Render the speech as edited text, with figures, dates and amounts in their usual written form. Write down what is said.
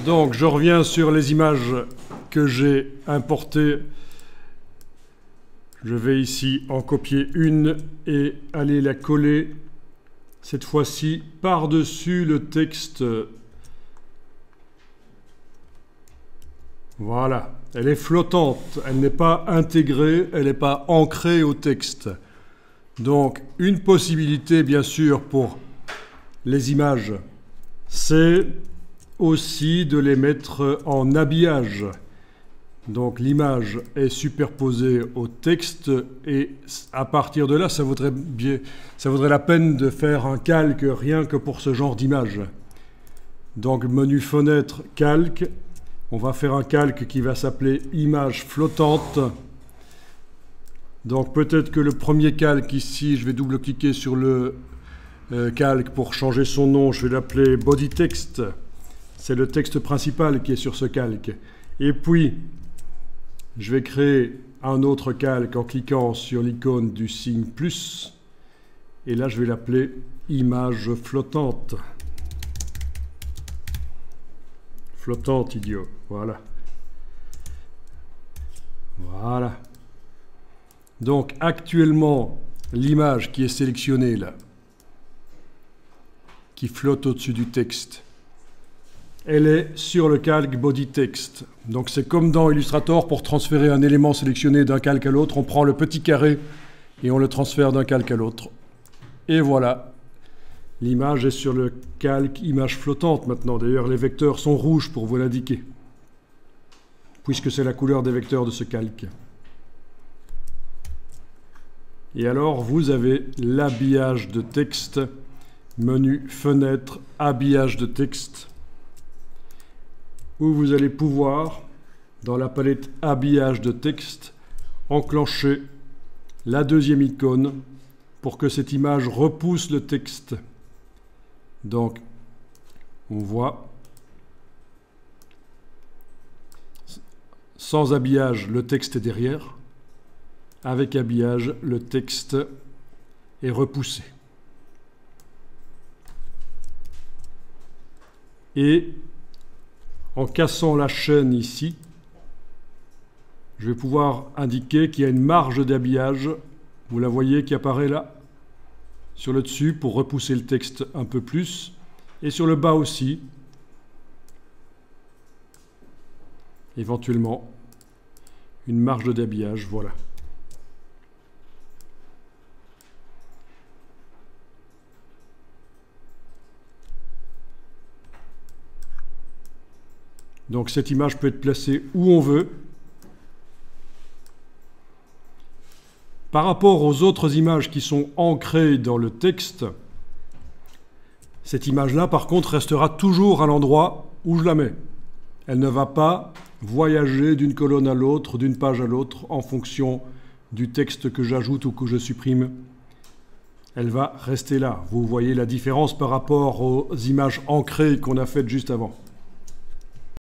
Donc, je reviens sur les images que j'ai importées. Je vais ici en copier une et aller la coller, cette fois-ci, par-dessus le texte. Voilà, elle est flottante, elle n'est pas intégrée, elle n'est pas ancrée au texte. Donc, une possibilité, bien sûr, pour les images, c'est aussi de les mettre en habillage. Donc l'image est superposée au texte et à partir de là, ça vaudrait la peine de faire un calque rien que pour ce genre d'image. Donc menu fenêtre, calque. On va faire un calque qui va s'appeler image flottante. Donc peut-être que le premier calque ici, je vais double-cliquer sur le calque pour changer son nom. Je vais l'appeler body text. C'est le texte principal qui est sur ce calque. Et puis, je vais créer un autre calque en cliquant sur l'icône du signe plus. Et là, je vais l'appeler image flottante. Flottante, idiot. Voilà. Voilà. Donc, actuellement, l'image qui est sélectionnée là, qui flotte au-dessus du texte, elle est sur le calque body text. Donc c'est comme dans Illustrator, pour transférer un élément sélectionné d'un calque à l'autre, on prend le petit carré et on le transfère d'un calque à l'autre. Et voilà, l'image est sur le calque image flottante maintenant. D'ailleurs, les vecteurs sont rouges pour vous l'indiquer, puisque c'est la couleur des vecteurs de ce calque. Et alors, vous avez l'habillage de texte, menu fenêtre, habillage de texte, où vous allez pouvoir, dans la palette habillage de texte, enclencher la deuxième icône pour que cette image repousse le texte. Donc, on voit, sans habillage, le texte est derrière. Avec habillage, le texte est repoussé. Et en cassant la chaîne ici, je vais pouvoir indiquer qu'il y a une marge d'habillage, vous la voyez qui apparaît là, sur le dessus pour repousser le texte un peu plus, et sur le bas aussi, éventuellement, une marge d'habillage, voilà. Donc cette image peut être placée où on veut. Par rapport aux autres images qui sont ancrées dans le texte, cette image-là, par contre, restera toujours à l'endroit où je la mets. Elle ne va pas voyager d'une colonne à l'autre, d'une page à l'autre, en fonction du texte que j'ajoute ou que je supprime. Elle va rester là. Vous voyez la différence par rapport aux images ancrées qu'on a faites juste avant.